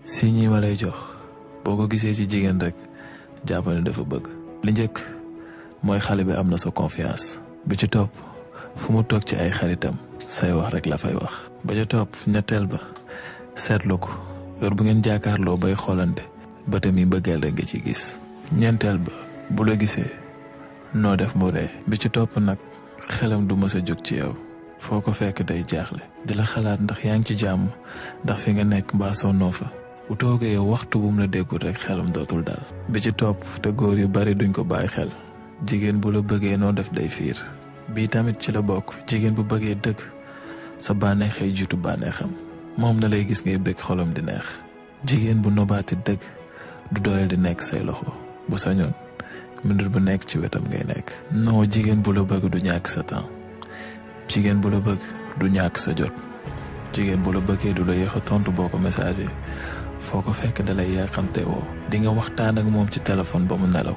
si ñi ma lay jox boo ko gisee ci jigéen rek jàppal ne dafa bëgg. li njëkk mooy xale bi am na sa confiance. bi ci topp fu mu toog ci ay xaritam say wax rek la fay wax. ba ci topp ñetteel ba seetlu ko yor bu ngeen jàkkaarloo bay xoolante bëtam yi mbëggeel rek nga ci gis. ñeenteel ba bu la gisee noo def mu ree. bi ci topp nag xelam du mës a jóg ci yow foo ko fekk day jaaxle di la xalaat ndax yaa ngi ci jàmm ndax fi nga nekk mbaa sonnoo fa. bu toogee waxtu bu mu la déggul rek xelam dootul dal. bi ci topp te góor yu bari duñ ko bàyyi xel jigéen bu la bëggee noo def day fiir. bii tamit ci la bokk jigéen bu bëggee dëgg sa bànneexay jiitu bànneexam moom na lay gis ngay bëgg xolam di neex. jigéen bu nobaati dëgg du doyal di nekk say loxo bu sañoon minute bu nekk ci wetam ngay nekk. non jigéen bu la bëgg du ñàkk sa temps jigéen bu la bëgg du ñàkk sa jot jigéen bu la bëggee du la yéex a tontu boo ko message foo ko fekk dalay yàqamte woo. di nga waxtaan ak moom ci téléphone ba mu nelaw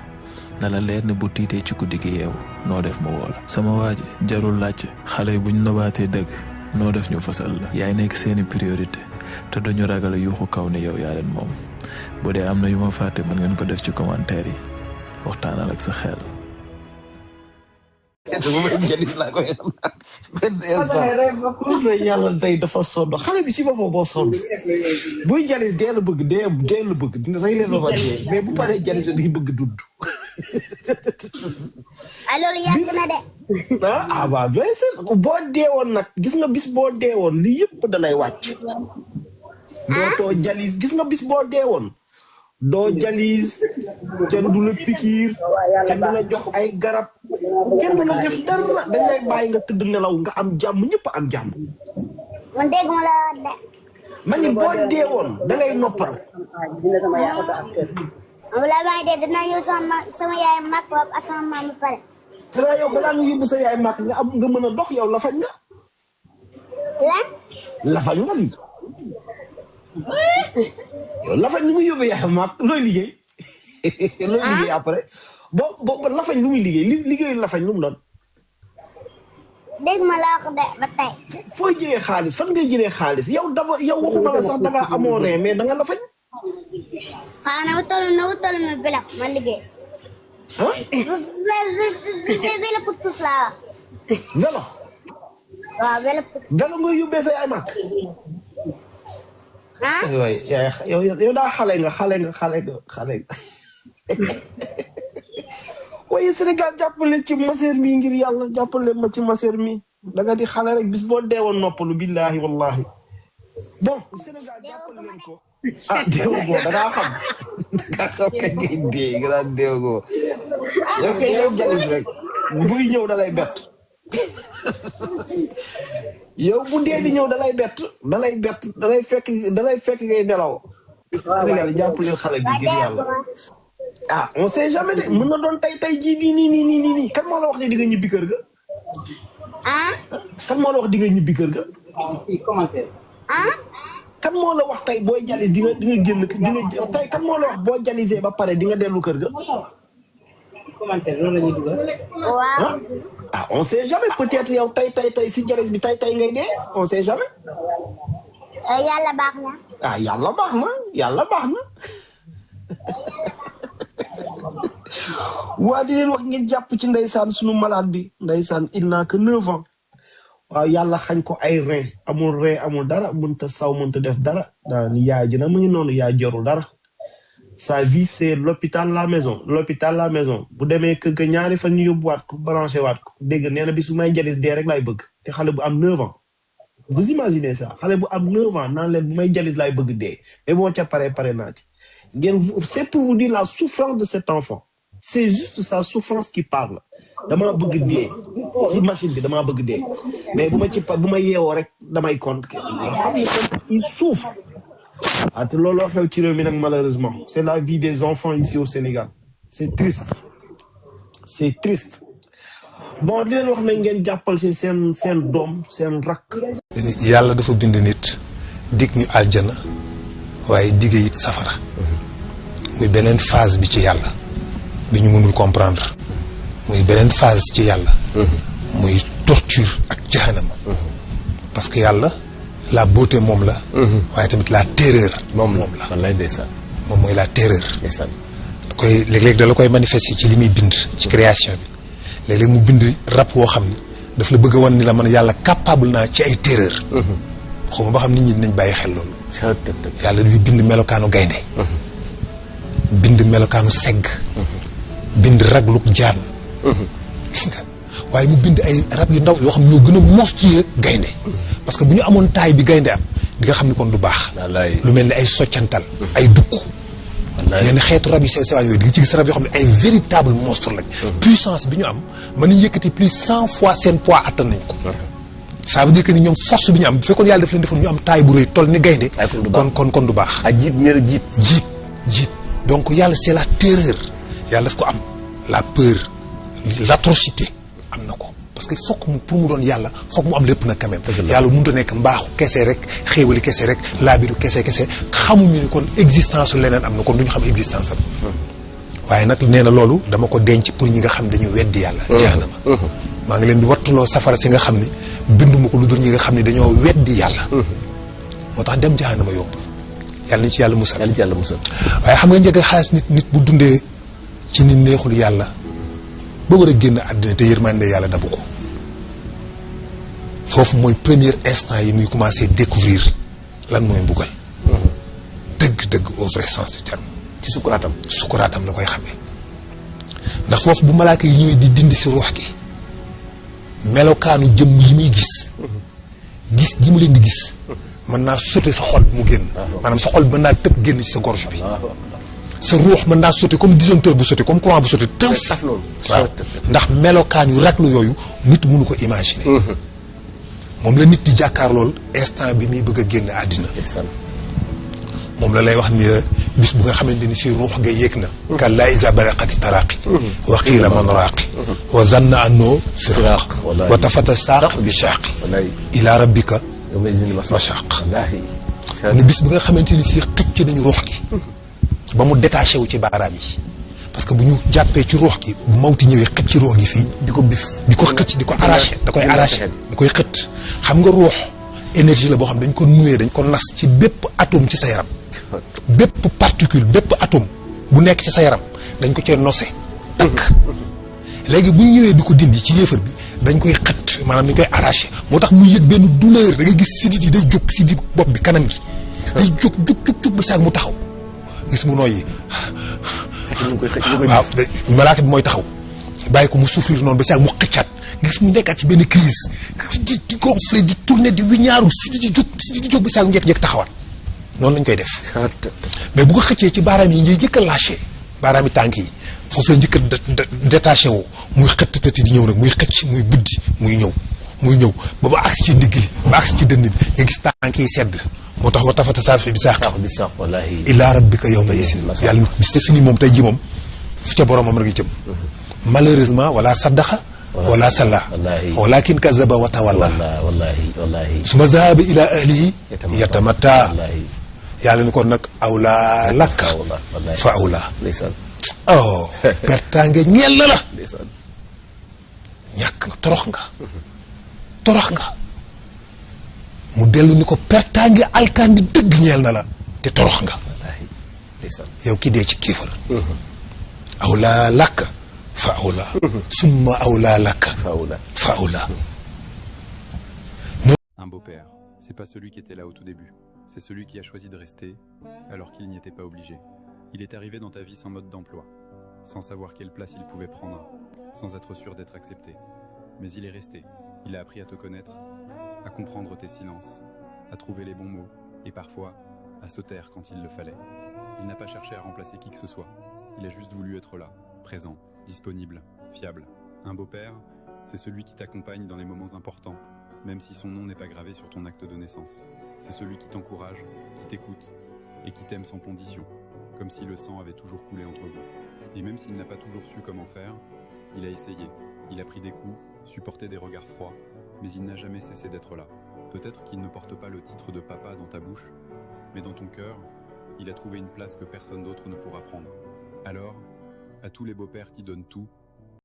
na la leer ne bu tiitee ci guddi gi yeewu noo def mu woo la. sama waa ji jarul laajte xale yi buñ nobaatee dëgg noo def ñu fasal la. yaay nekk seeni priorité te dañu ragal a yuuxu kaw ne yow yaa leen moom. bu dee am na yu ma fàtte mën ngeen ko def ci commentaire yi waxtaanal ak sa xel. yàlla tey dafa sonn xale bi si boppam boo sonn buy jalis dee la bëgg dee la bëgg rey leen ba dee mais bu paree jalis bi bëgg dund. loolu yàgg na de. ah waaw boo deewoon nag gis nga bis boo deewoon lii yëpp dalay wàcc. dootoo jalis gis nga bis boo deewoon doo jalis kenn du la pikiir kenn du la jox ay garab kenn du la def dara dañ lay bàyyi nga tëdd nelaw nga am jàmm ñëpp am jàmm. man dégg ma la wax de. ma ni boo deewoon da ngay noppalu. walaay maa ngi dee dinaa yóbbu sama yaay mag ak sama maam ba pare. xanaa yow balaa nga yóbbu sa yaay mag nga mën a dox yow lafañ nga. lan. lafañ nga lii. yow lafañ lu muy yóbbu yaay mag looy liggéey. looy liggéey après boo lafañ lu muy liggéey liggéeyu lafañ lu mu doon. dégg ma la wax de ba tey. fooy jëlee xaalis fan ngay jëlee xaalis yow waxuma la sax da ngaa amoo ne mais da nga lafañ. xanaa na wutal ma vélo ma liggéey. ah. vélo pousse laa wax. vélo. waaw vélo pousse. vélo nga yóbbee sa yaay mag. ah. waay yow daa xale nga. waaye Sénégal jàppale ci maseer mi ngir yàlla jàppale ma ci maseer mi da nga di xale rek bis boo deewoon noppalu billahi wallahi bon Sénégal jàppale leen ko. ah déewugoo da ngaa xam kañ ngay dee nga daan déewugoo yow kay yow jalis rek buy ñëw da lay bett yow bu dee di ñëw da lay bett da lay fekk ngay nelaw. Sénégal jàppale xale bi ngir yàlla. ah on sait jamais de mën na doon tey jii nii kan moo la wax ne di nga ñibbi kër ga. ah. kan moo la wax di nga ñibbi kër ga. ah. kan moo la wax tey booy jalis di nga génn tey kan moo la wax boo jalisee ba pare di nga dellu kër ga. waaw. ah on sait jamais peut-être yow tey si jalis bi tey ngay dee on sait jamais. yàlla baax na. ah yàlla baax na. waa di leen wax ngeen jàpp ci ndeysaan sunu malade bi ndeysaan il n'a que 9 ans waaw yàlla xañ ko ay rein amul dara mënta saw mënta def dara daan yaay ji na mu ngi noonu yaay jorul dara sa vie c'est l'hôpital la maison bu demee kër ga ñaari fan ñu yóbbuwaat ko branché waat ko dégg nee na bis bu may jalis dee rek laay bëgg te xale bu am 9 ans vous imaginez ça xale bu am 9 ans naan leen bu may jalis laay bëgg dee mais boo ca pare naa ci ngeen c'est pour vous dire la souffrance de cet enfant. C'est juste sa souffrance qui parle. Dama bëgg dee ci machine bi dama bëgg dee mais bu ma yeewoo rek damay compte il souffre. ah te looloo xew ci réew mi nag malheureusement c'est la vie des enfants ici au Sénégal c'est triste bon di leen wax na ngeen jàppal ci seen doom seen rakk. yàlla dafa bind nit dig ñu aljana waaye digge it safara muy beneen phase bi ci yàlla. bi ñu mënul comprendre muy beneen phase ci yàlla muy torture ak jahanama parce que yàlla la beauté moom la. waaye tamit la terreur. moom la wallaay ndeysaan. moom mooy la terreur. ndeysaan. da koy léeg-léeg da la koy manifester ci li muy bind. ci création bi léeg-léeg mu bind rab woo xam ni daf la bëgg a wan ni la man yàlla capable naa ci ay terreur. xaw ma ba xam nit ñi dinañ bàyyi xel loolu. yàlla di bind melokaanu gaynde bind melokaanu segg. bind ragluk jaan. gis nga waaye mu bind ay rab yu ndaw yoo xam ñoo gën a monstrueux gaynde parce que bu ñu amoon taay bi gaynde am di nga xam ni kon du baax. lu mel ni ay soccantal. ay dukk. yenn xeetu rab yu sew sewaan yooyu di nga ci gis rab yoo xam ne ay véritable monstre lañ. puissance bi ñu am mën nañu yëkkati plus 100 fois seen poids attan nañ ko. ça veut dire que ni ñoom force bi ñu am bu fekkoon yàlla daf leen defoon ñu am taay bu rëy toll ni gaynde kon du baax. ak jiit ñu ne jiit. donc yàlla c'est la terreur yàlla daf ko am la peur l'atrocité am na ko parce que fokk mu pour mu doon yàlla fokk mu am lépp nag quand même. yàlla mënut a nekk mbaaxu kese rek xéewali kese rek laabiru kese xamuñu ni kon existence su leneen am na kon duñu xam existence am. waaye nag nee na loolu dama ko denc pour ñi nga xam dañu weddi yàlla. jaanama maa ngi leen di wattuloo safara si nga xam ni binduma ko lu dul ñi nga xam ne dañoo weddi yàlla. moo tax dem jaanama yomb yàlla nañ ci yàlla musal. waaye xam nga njëkk a xaalis nit bu dundee ci nit neexul yàlla ba war a génn àddina te yërmande yàlla dabu ko foofu mooy premier instant yi muy commencé découvrir lan mooy mbugal. dëgg au vrai sens du terme. ci sukkuraatam la koy xamee ndax foofu bu malaaka yi ñëwee di dindi si ruux gi melokaanu jëmm yi muy gis gi mu leen di gis mën naa sauter sa xol bi mu génn. maanaam sa xol mën naa tëb génn ci sa gorge bi. sa ruux mën naa sauter comme disjoncteur bu sauter comme courant bu sauter tëf. waaw ndax melokaan yu raglu yooyu nit mënu ko imaginer. moom la nit di jàkkaar lool instant bi muy bëgg a génn àddina. moom la lay wax ni bis bu nga xamante ni si ruux ga yéeg na. kallaa izaa baraqati taraqi. wa qiila man raaqi. wa zanna annoo firaaq. wa tafata saaq bi shaaqi. ilaa rabbika mashaq. ni bis bu nga xamante ni si xëcc nañu ruux gi. ba mu détaché wu ci baaraam yi. parce que bu ñu jàppee ci ruux gi bu mawti ñëwee xëcc ci ruux gi fii. di ko xëcc di ko arraché da koy arraché da koy xëtt. xam nga ruux énergie la boo xam dañ ko nuyee dañ ko nas ci bépp atome ci sa yaram. bépp particule bépp atome bu nekk ci sa yaram dañ ko cee nosé takk léegi bu ñu ñëwee di ko dindi ci yéefar bi dañ koy xët maanaam dañ koy arraché moo tax muy yëg benn douleur da ngay gis sidit yi day jóg sidit bopp bi kanam gi day jóg ba saag mu taxaw gis mu nooyi waaw malaaka bi mooy taxaw bàyyi ko mu souffrir noonu ba saag mu xëccaat gis mu nekkaat ci benn crise di gonfler di tourner di wiñaaru sidit yi jóg ba saag mu njëkk taxawaat noonu lañ koy def mais bu ko xëccee ci baaraam yi ngay njëkk a lâché baaraam yi tànk yi foofu la njëkk a détaché wu muy xëtt tëti di ñëw nag muy xëcc muy buddi muy ñëw ba agsi ci ndigg li ba agsi ci dënn bi nga gis tànk yi sedd moo tax wa tafata saafi bi saax ilaa rabbika yawma isin yàlla bis fini moom tey ji moom fu ca boromam rek jëm malheureusement wala saddaqa wala salla walakin kazaba wa tawalla suma zahaba ila ahlihi yatamatta yàlla ni ko nag awlaa lakka fa awlaa oh pertaange ñeel na la ñàkk nga torox nga mu dellu ni ko pertaange alkaandi dëgg ñeel na la te torox nga yow ki dee ci kéefar awlaa lakka fa awlaa summa awlaa lakka fa awlaa. Un beau-père, c'est pas celui qui était là au tout début. C'est celui qui a choisi de rester alors qu'il n'y était pas obligé. Il est arrivé dans ta vie sans mode d'emploi, sans savoir quelle place il pouvait prendre, sans être sûr d'être accepté. Mais il est resté. Il a appris à te connaître, à comprendre tes silences, à trouver les bons mots et parfois à se taire quand il le fallait. Il n'a pas cherché à remplacer qui que ce soit. Il a juste voulu être là, présent, disponible, fiable. Un beau-père, c'est celui qui t'accompagne dans les moments importants, même si son nom n'est pas gravé sur ton acte de naissance. C'est celui qui t'encourage, qui t'écoute et qui t'aime sans condition, comme si le sang avait toujours coulé entre vous. Et même s'il n'a pas toujours su comment faire, il a essayé, il a pris des coups, supporté des regards froids, mais il n'a jamais cessé d'être là. Peut-être qu'il ne porte pas le titre de papa dans ta bouche, mais dans ton cœur, il a trouvé une place que personne d'autre ne pourra prendre. Alors, à tous les beaux-pères qui donnent tout,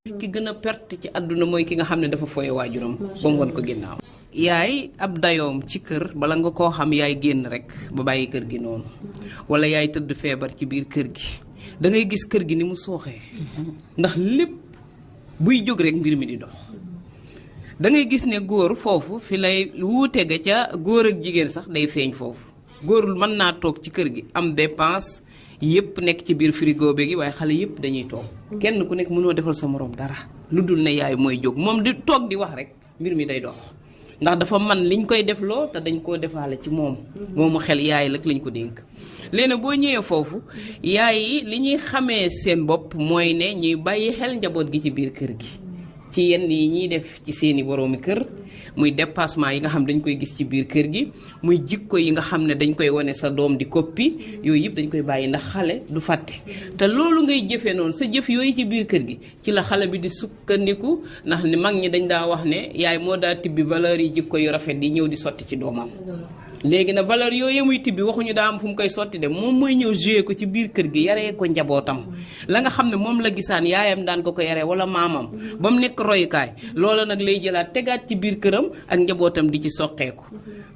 ki gën a perte ci àdduna mooy ki nga xam ne dafa foye waajuram ba mu won ko ginnaaw yaay ab dayoom ci kër bala nga koo xam yaay génn rek ba bàyyi kër gi noonu wala yaay tëdd feebar ci biir kër gi da ngay gis kër gi ni mu sooxee ndax lépp buy jóg rek mbir mi di dox da ngay gis ne góor foofu fi lay wuute ga ca góor ak jigéen sax day feeñ foofu góor mën naa toog ci kër gi am dépense yëpp nekk ci biir frigo bi gi waaye xale yëpp dañuy toog kenn ku nekk mënoo defal sa moroom dara lu dul ne yaay mooy jóg moom di toog di wax rek mbir mi day dox ndax dafa man liñ koy def loo te dañ koo defaale ci moom moomu xel yaay lak lañ ko dénk léegi nag boo ñëwee foofu yaay yi li ñuy xamee seen bopp mooy ne ñuy bàyyi xel njaboot gi ci biir kër gi ci yenn yi ñuy def ci seeni boroomi kër muy dépassement yi nga xam dañ koy gis ci biir kër gi muy jikko yi nga xam ne dañ koy wane sa doom di koppi yooyu yëpp dañ koy bàyyi ndax xale du fàtte te loolu ngay jëfee noonu sa jëf yooyu ci biir kër gi ci la xale bi di sukkandiku ndax ni mag ñi dañ daa wax ne yaay moo daa tibbi valeur yi jikko yu rafet di ñëw di sotti ci doomam léegi nag valeur yooyu muy tibbi waxuñu daa am fu mu koy sotti de moom mooy ñëw joué ko ci biir kër gi yaree ko njabootam la nga xam ne moom la gisaan yaayam daan ko yaree wala maamam ba mu nekk royukaay loola nag lay jëlaat tegaat ci biir këram ak njabootam di ci soqeeku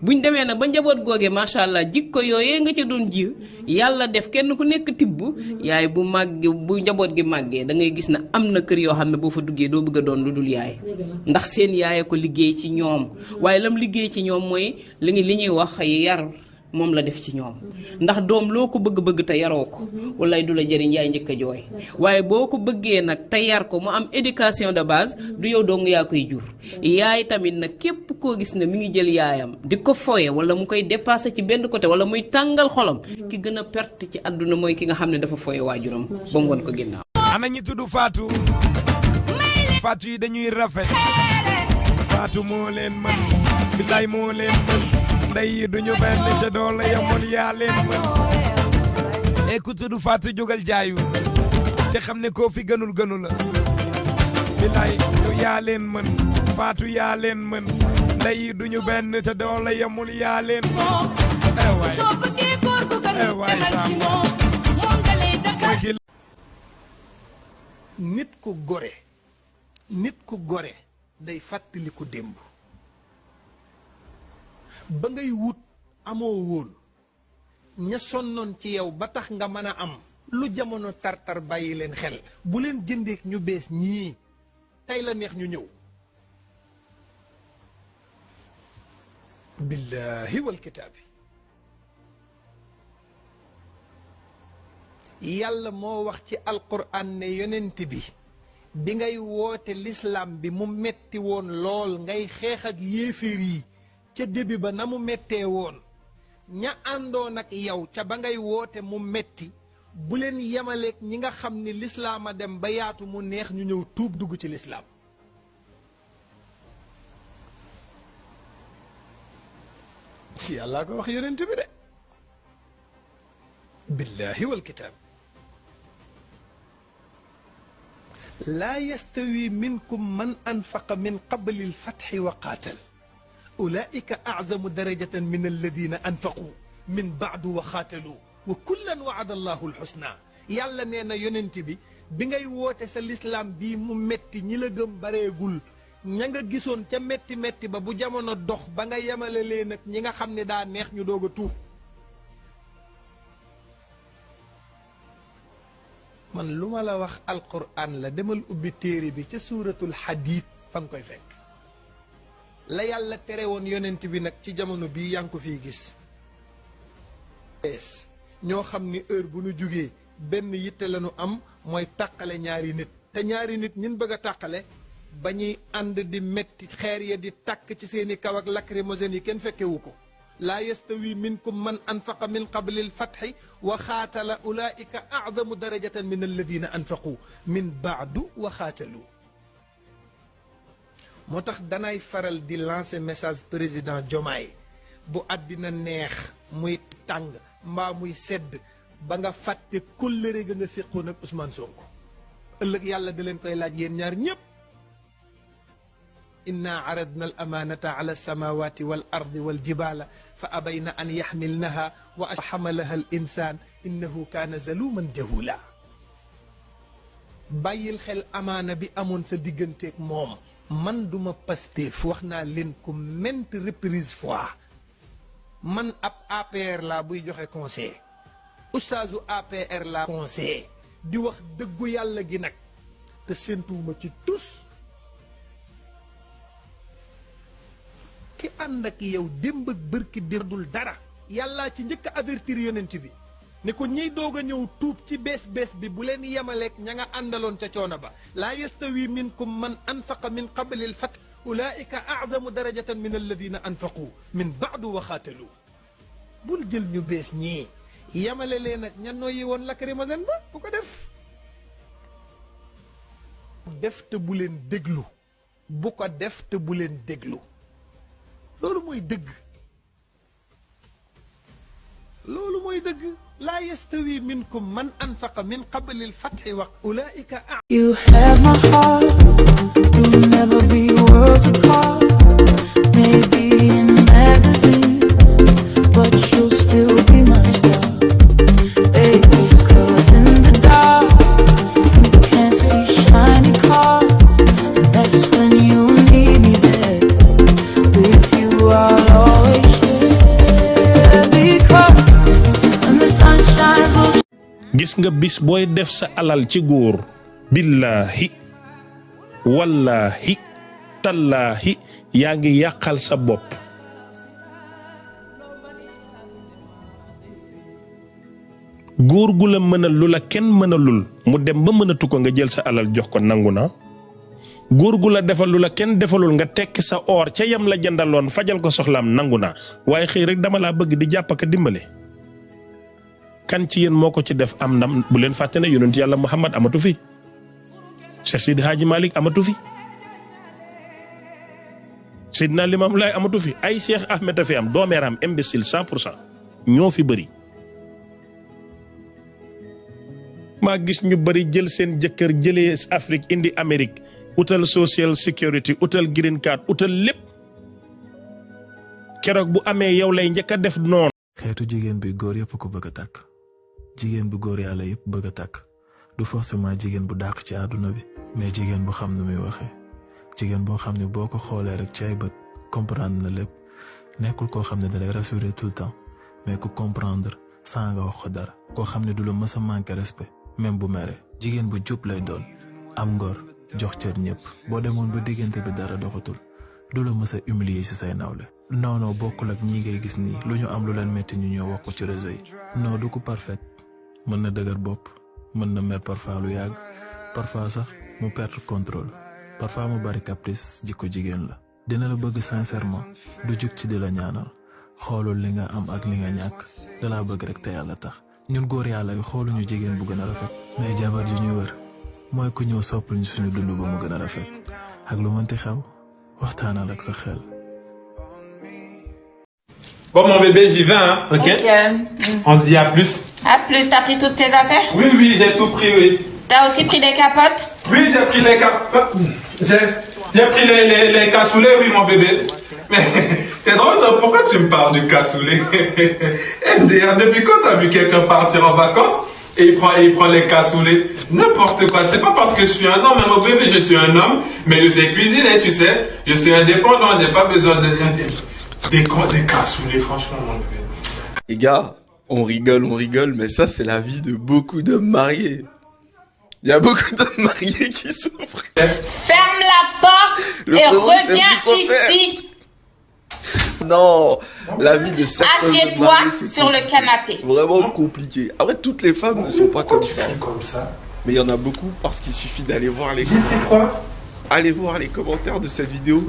buñ demee nag ba njaboot googee macha allah jikko yooyee nga ca doon ji yàlla def kenn ku nekk tibb yaay bu màgg bu njaboot gi màggee da ngay gis ne am na kër yoo xam ne boo fa duggee doo bëgg a doon lu dul yaay ndax seen yaay ko liggéey ci ñoom waaye lam liggéey ci ñoom mooy li ñuy wax yar moom la def ci ñoom ndax doom loo ko bëgg-bëgg te yaroo ko walaay du la jëriñ yaay njëkk a jooy waaye boo ko bëggee nag te yar ko mu am éducation de base du yow dong yaa koy jur yaay tamit nag képp koo gis ne mi ngi jël yaayam di ko foye wala mu koy dépassé ci benn côté wala muy tàngal xolam ki gën a perte ci àdduna mooy ki nga xam ne dafa foye waajuram ba mu won ko ginnaaw. ana ñi tudd Fatou Fatou yi dañuy rafet Fatou moo leen mën bilaay moo leen mën ndey yi duñu benn ca doole yamul yaa leen mën écoute du Fatou jógal jaayu te xam ne koo fi gënul la bilaay yow yaa leen mën Fatou yaa leen mën ndey yi duñu benn ca doole yamul yaa leen mën nit ku gore day fàttaliku démb ba ngay wut amoo woon ña sonnoon ci yow ba tax nga mën a am lu jamono tartar bàyyi leen xel bu leen jëndeek ñu bees ñii tey la neex ñu ñëw billaahi wal kitaabi yàlla moo wax ci alquran ne yonent bi ngay woote lislaam bi mu metti woon lool ngay xeex ak yéeféer yi ca début ba na mu mettee woon ña àndoon ak yow ca ba ngay woote mu metti bu leen yemaleeg ñi nga xam ni lislaam a dem ba yaatu mu neex ñu ñëw tuub dugg ci lislaam yàllaa ko wax yonent bi de billaahi wal kitaab laa yastawi minkum man anfaqa min qabli alfatxi wa qaatal ulaika aczamu darajatan min alladina anfaqu min baadu wa xaatalu wa kullan waada allahu alxusna yàlla nee na yonent bi ngay woote sa lislaam bii mu metti ñi la gëm bareegul ña nga gisoon ca metti metti ba bu jamono dox ba nga yemale leen ak ñi nga xam ne daa neex ñu doog a tuub man lu ma la wax alquran la demal ubbi téere bi ca suuratul xadiid fa nga koy fekk la yàlla tere woon yonent bi nag ci jamono bii yaa ngi ko fiy gis ñoo xam ni heure bu nu jugee benn yitte la nu am mooy tàqale ñaari nit te ñaari nit ñin bëgg a tàqale ba ñuy ànd di metti xeer ya di tàkk ci seeni kaw ak lacrymogènes yi kenn fekkewu ko laa yastawi minkum man anfaqa min qabli alfatxi wa xaatala ulaika acdamu darajatan min alladina anfaqu min baadu wa xaatalu moo tax danay faral di lancer message président Diomaye bu àddina neex muy tàng mbaa muy sedd ba nga fàtte kóllëre ga nga séqoon ak Ousmane Sonko ëllëg yàlla da leen koy laaj yéen ñaar ñépp inna aradna al amanata ala alsamawati wal ardi wal jibala fa abayna an yaxmilnaha wa xamalaha al insan innahu kaana zaluman jahula bàyyil xel amaana bi amoon sa digganteeg moom man duma Pastef wax naa leen ko maintes reprises fois man ab APR laa buy joxe conseil oustaazu APR laa conseil di wax dëggu yàlla gi nag te séentuwuma ci tus ki ànd ak yow démb ak bërki dérdul dara yàllaa ci njëkk a avertir yonent bi ne ko ñiy doog a ñëw tuub ci bees bi bu leen yemaleeg ña nga àndaloon ca coono ba laa yastawi minkum man anfaqa min qabli al fath ulaika a'zamu darajatan min alladina anfaqu min ba'du wa xaatalu bul jël ñu bees ñii yemale leen ak ña noyyi woon lacrymogène ba bu ko def te bu leen déglu bu ko def te bu leen déglu loolu mooy dëgg loolu mooy dëgg laa yastawi minkum man anfaqa min qabli al-fathi wa ulaika You have my heart, you'll never be worlds apart. Maybe in magazines, but you'll still be my star. Baby, 'cause in the dark, you can't see shiny cars, and that's when you need me there. With you, I'll always share, because when the sun shines, we'll gis nga bis booy def sa alal ci góor billahi wallahi tallahi yaa ngi yàqal sa bopp góor gu la mënal lu la kenn mënalul mu dem ba mënatu ko nga jël sa alal jox ko nangu na góor gu la defal lu la kenn defalul nga tekki sa or ca yam la jëndaloon fajal ko soxlaam nangu na waaye xëy rek dama laa bëgg di jàpp ak dimbale kan ci yéen moo ko ci def am ndam bu leen fàtte ne yonent yàlla Muhammad amatu fi Cheikh Sidi Hadji Malick amatu fi Seydina Limamou Laye amatu fi ay Cheikh Ahmed a fi am doomeeraam imbécile 100% ñoo fi bëri maa gis ñu bëri jël seen jëkkër jëlee Afrique indi Amérique utal social security utal green card utal lépp keroog bu amee yow lay njëkk a def noonu. xeetu jigéen bi góor yëpp ko bëgg a takk jigéen bu góor yàlla yëpp bëgg a takk du forcément jigéen bu dàq ci àdduna bi mais jigéen bu xam nu muy waxee jigéen boo xam ne boo ko xoolee rek ci ay bët comprendre na lépp nekkul koo xam ne dalay rassurer tout le temps mais ku comprendre sans nga wax ko dara koo xam ne du la mës a manquer respect même bu mere jigéen bu jub lay doon am ngor jox cër ñëpp boo demoon ba diggante bi dara doxatul du la mës a humilier ci say nawle non bokkul ak ñii ngay gis nii lu ñu am lu leen metti ñu ñëw wax ko ci réseau yi non du ko parfait mën na dëgër bopp mën na mer parfois lu yàgg parfois sax mu perdre contrôle parfois mu bari caprice jikko jigéen la dina la bëgg sincèrement du jug ci di la ñaanal xoolul li nga am ak li nga ñàkk da laa bëgg rek te yàlla tax ñun góor yàlla yi xooluñu jigéen bu gën a rafet mais jabar ju ñu wër mooy ku ñëw soppal ñu suñu dund ba mu gën a rafet ak lu mënti xew waxtaanal ak sa xel. Bon, mon bébé, j'y vais, hein, ok? On se dit à plus. À plus, t'as pris toutes tes affaires? Oui, j'ai tout pris, oui. T'as aussi pris des capotes? Oui, j'ai pris les capotes. J'ai pris les cassoulets, oui, mon bébé. Mais t'es drôle, toi, pourquoi tu me parles de cassoulet? MDR, depuis quand t'as vu quelqu'un partir en vacances et il prend les cassoulets? N'importe quoi, c'est pas parce que je suis un homme, mon bébé, je suis un homme, mais je sais cuisiner, tu sais. Je suis indépendant, j'ai pas besoin des cassoulets, franchement, mon bébé. Les gars, on rigole, mais ça, c'est la vie de beaucoup d'hommes mariés. Il y a beaucoup d'hommes mariés qui souffrent. Ferme la porte et reviens ici. Non, la vie de certains hommes Assieds-toi mariés, sur le canapé. Vraiment compliqué. Après, toutes les femmes ne sont pas comme ça. Mais il y en a beaucoup parce qu'il suffit d'aller voir les commentaires. J'ai fait quoi? Allez voir les commentaires de cette vidéo.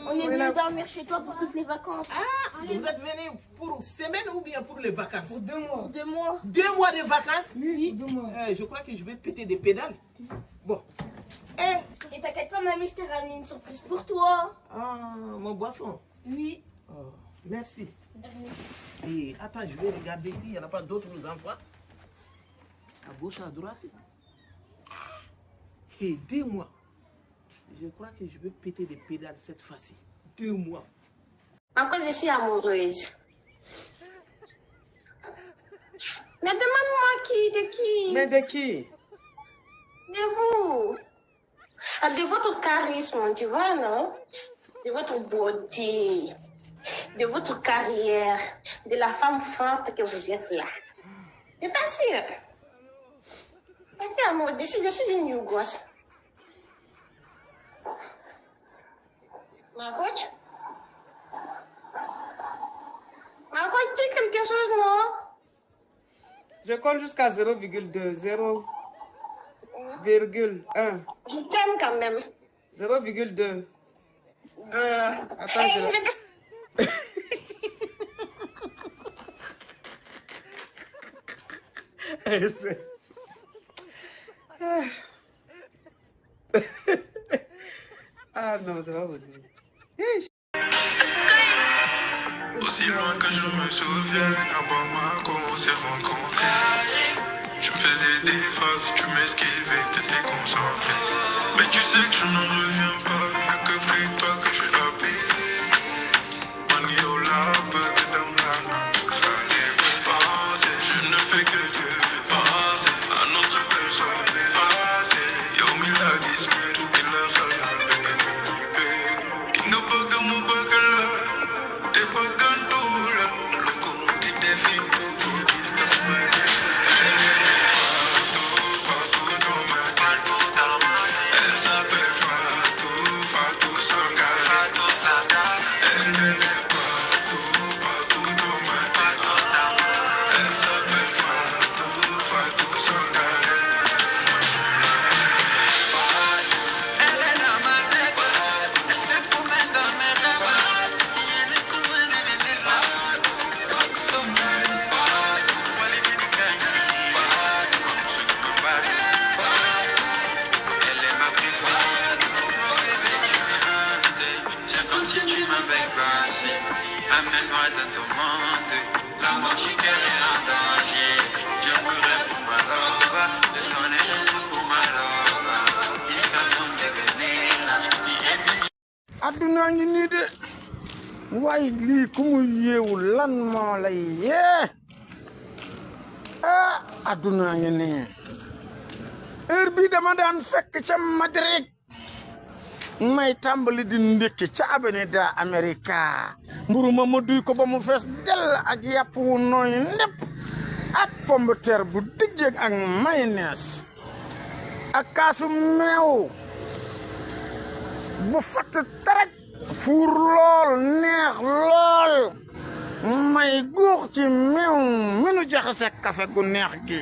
On est venu dormir chez toi pour toutes les vacances. Ah, vous êtes venu pour semaine ou bien pour les vacances? Pour 2 mois. 2 mois. 2 mois de vacances? Oui, 2 mois. Je crois que je vais péter des pédales. Bon, Et t'inquiète pas, mamie, je t'ai ramené une surprise pour toi. Ah, mon boisson. Oui. Oh, merci. Et attends, je vais regarder s'il n'y en a pas d'autres enfants. À gauche, à droite. Et 2 mois. Je crois que je vais péter des pédales cette fois-ci. 2 mois. Encore je suis amoureuse. Mais demande-moi qui, de qui? Mais de qui? De vous. Ah, de votre charisme, tu vois, non? De votre beauté, de votre carrière, de la femme forte que vous êtes là. Je t'assure. Ok, amour, je suis une new gosse. Ma coach? Ma coach, tu dis quelque chose, non? Je compte jusqu'à 0,2, 0,1. Je t'aime quand même. 0,2. Attends, Ah non, c'est pas possible. Aussi loin que je me souvienne, à Bamako on s'est rencontrés. Tu me faisais des phases, tu m'esquivais, t'étais concentré. Mais tu sais que je n'en reviens pas, y'a que près de toi que je suis apaisé. Maniola, peut-être dans penser, je ne fais que te penser à notre belle soirée passée. Yo, mila disme, tout il a fallu un peu de m'équiper. Kinga baga mu baga la, te baga doula. Loko muti defi pour disturber. Partout dans ma tête, elle s'appelle Fatou Sangare. Elle est partout dans ma tête. Elle s'appelle Fatou Sangare. Elle est dans ma tête, elle se promène dans mes rêves. Il est souvent elle est ma préférée. Tiens comme si tu m'avais passé. Amène-moi dans ton monde. L'amour du cœur est en danger. Je mourrai pour ma love. Le soleil pour ma love. Il t'a tombé venir. Aduna ngi nii de waaye lii ku mu yeewu lan moo lay yee ah aduna ngi nii heure bi dama daan fekk ca Madrid may tàmbali di ndékki ca Avenida America mburu ma duy ko ba mu fees dell ak yàpp wu nooy nepp ak pomme de terre bu dijjeeg ak mayonnaise ak kaasu meew bu fatt taraj fuur lool neex lool may guux ci meew minu jaxase kafe gu neex gi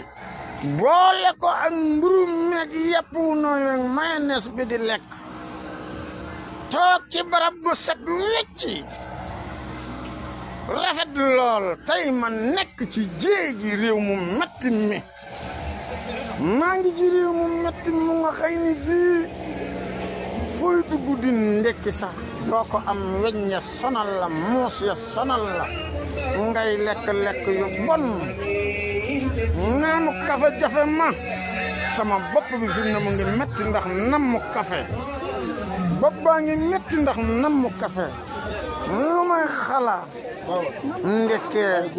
boole ko ak mburu meeg yàpp wu nooy ak mayonnaise bi di lekk toog ci barab bu set wecci rafet lool tey ma nekk ci jéegi réew mu metti mi maa ngi ci réew mu metti mu nga xëy ni fii fooy dugg di ndekki sax doo ko am weñ ya sonal la muus ya sonal la ngay lekk yu bon naanu kafe jafe ma sama bopp bi fi ne mu ngi metti ndax namu kafe bopp baa ngi metti ndax namu kafe lu may xalaat ndekkee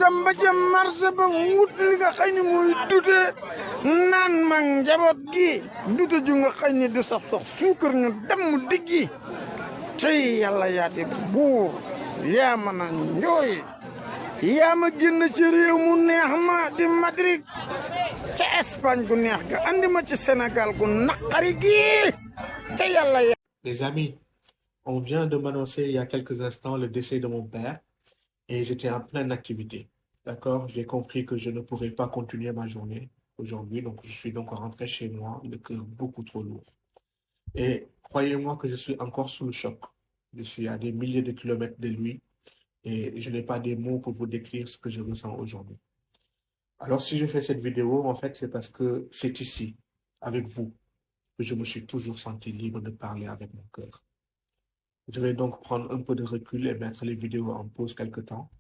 dem ba ca marché ba wut li nga xëy ni mooy dute naan ma njaboot gi dute ju nga xëy ni du saf sax suukar ñu dem diggi tey yàlla yaa di buur yaa mën a njooy yaa ma génn ci réew mu neex ma di Madrid ca Espagne gu neex ga andi ma ci Sénégal gu naqari gi te yàlla yaa. Les amis, on vient de m'annoncer il y a quelques instants le décès de mon père et j'étais en pleine activité. D'accord? J'ai compris que je ne pourrais pas continuer ma journée aujourd'hui, donc je suis donc rentré chez moi, le cœur beaucoup trop lourd. Et croyez-moi que je suis encore sous le choc. Je suis à des milliers de kilomètres de lui et je n'ai pas des mots pour vous décrire ce que je ressens aujourd'hui. Alors si je fais cette vidéo, en fait, c'est parce que c'est ici, avec vous, que je me suis toujours senti libre de parler avec mon cœur. Je vais donc prendre un peu de recul et mettre les vidéos en pause quelque temps.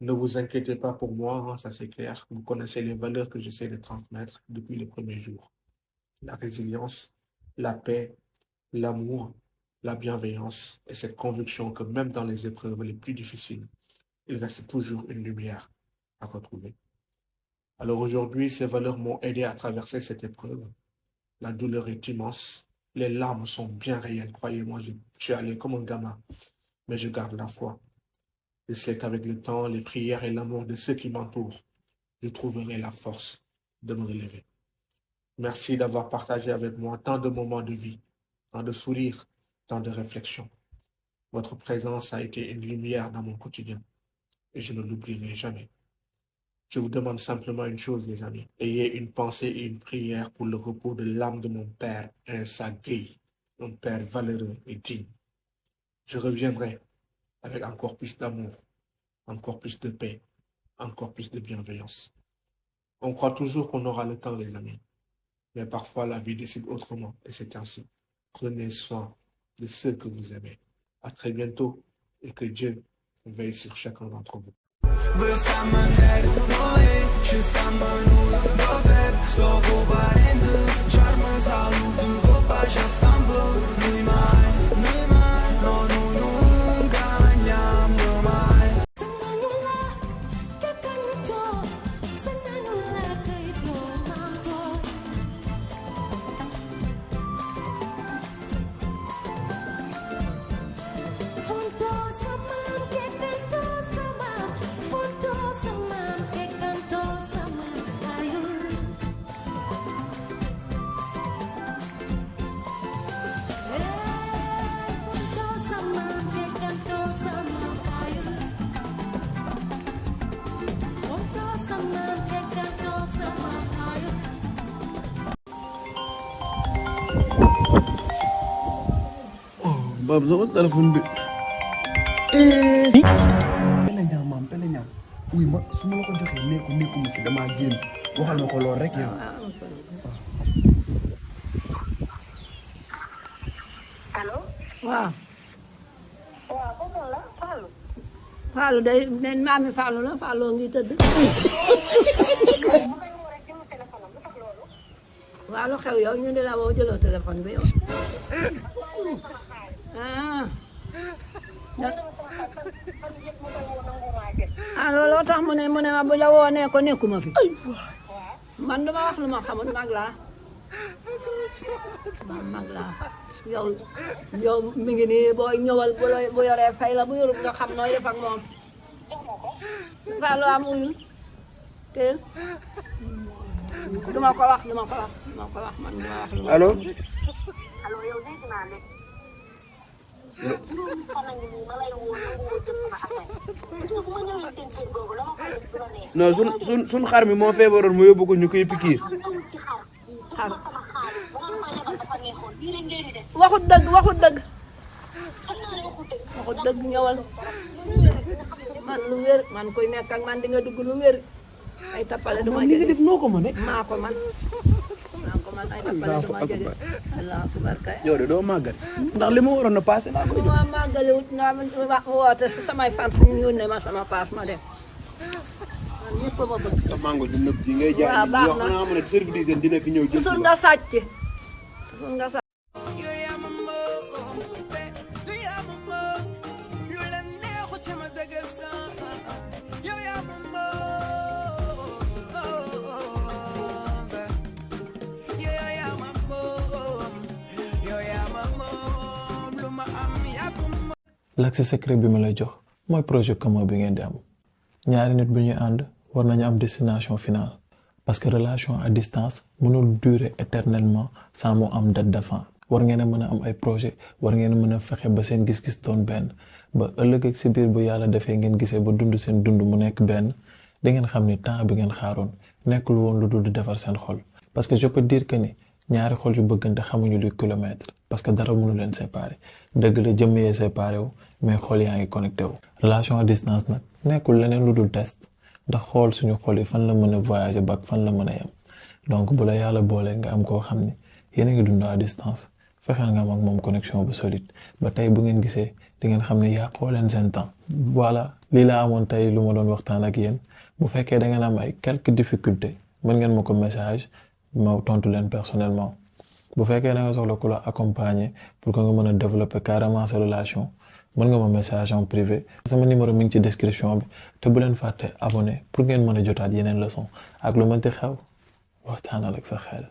Ne vous inquiétez pas pour moi, hein, ça c'est clair. Vous connaissez les valeurs que j'essaie de transmettre depuis les premiers jours. La résilience, la paix, l'amour, la bienveillance et cette conviction que même dans les épreuves les plus difficiles, il reste toujours une lumière à retrouver. Alors aujourd'hui, ces valeurs m'ont aidé à traverser cette épreuve. La douleur est immense. Les larmes sont bien réelles, croyez-moi. Je suis allé comme un gamin, mais je garde la foi. Je sais qu'avec le temps, les prières et l'amour de ceux qui m'entourent, je trouverai la force de me relever. Merci d'avoir partagé avec moi tant de moments de vie, tant de sourires, tant de réflexions. Votre présence a été une lumière dans mon quotidien et je ne l'oublierai jamais. Je vous demande simplement une chose, les amis. Ayez une pensée et une prière pour le repos de l'âme de mon père, Insa Gueye, un père valeureux et digne. Je reviendrai avec encore plus d'amour, encore plus de paix, encore plus de bienveillance. On croit toujours qu'on aura le temps, les amis. Mais parfois, la vie décide autrement, et c'est ainsi. Prenez soin de ceux que vous aimez. À très bientôt, et que Dieu veille sur chacun d'entre vous. Bersama dari Noe Bersama Nur Dovet Stogo Barendu Charma Salu Dugo Paja Stumble Nui Mai No Nunga Nyam No Mai Bab sama téléphone bi. Pele ñaam maam pele ñaam. Wuy ma su ma la ko joxee nekkuma fi damaa génn waxal ma ko lool rek yow. allo. waaw. waaw kooku la Fallou. Fallou day maami Fallou la Fallou ngi tëdd. waaw lu xew yow ñu di la woo jëloo téléphone bi yow. looloo tax mu ne ma bu la woo ne ko nekkuma fi. man duma wax lu ma xamul mag laa. mag laa yow mi ngi nii boo ñëwal bu yoree fay la bu yorul nga xam nooy def ak moom. Fallou am uyul teel. duma ko wax man duma wax lu ma. allo. allo yow dégg naa lépp. non sun xar mi moo feebaroon mu yóbbu ko ñu koy pikiir. xar waxut dëgg ñëwal man lu wér man koy nekk ak man di nga dugg lu wér ay tappale duma jege def noo ko mëne maa ko man ay tappale duma jege Allahu akbar kay yow de doo màggal ndax li ma waroon a passé laa koy jox ma màggale wut nga woote si samay fan fu ñu yónnee ma sama paas ma dem man ñëpp ma bëgg sa mango ju nëb ji ngay jaay yoo xam naa ne service d'hygiène dina fi ñëw jël toujours nga sàcc l'accès secret bi ma lay jox mooy projet commun bi ngeen di am ñaari nit bu ñuy ànd war nañu am destination finale parce que relation à distance mënul durer éternellement sans moo am date de fin war ngeen a mën a am ay projet war ngeen a mën a fexe ba seen gis-gis doon benn ba ëllëg ak si biir bu yàlla defee ngeen gisee ba dund seen dund mu nekk benn di ngeen xam ni temps bi ngeen xaaroon nekkul woon lu dul di defar seen xol parce que je peux dire que ni ñaari xol yu bëggante xamuñu du kilomètre parce que dara mënu leen séparer dëgg la jëmm yee séparé wu mais xol yaa ngi connecté wu. relation à distance nag nekkul leneen lu dul test ndax xool suñu xol yi fan la mën a voyager ba fan la mën a yem donc bu la yàlla boolee nga am koo xam ni yéen a ngi dund à distance fexeel nga am ak moom connexion bu solide ba tey bu ngeen gisee di ngeen xam ne yàqoo leen seen temps. voilà lii laa amoon tey lu ma doon waxtaan ak yéen bu fekkee da ngeen am ay quelques difficultés mën ngeen ma ko message ma tontu leen personnellement bu fekkee da nga soxla ku la accompagner pour que nga mën a développer carrément sa relation mën nga ma message en privé. sama numéro mi ngi ci description bi te bu leen fàtte abonné pour ngeen mën a jotaat yeneen leçon ak lu mënti xew waxtaanal ak sa xel.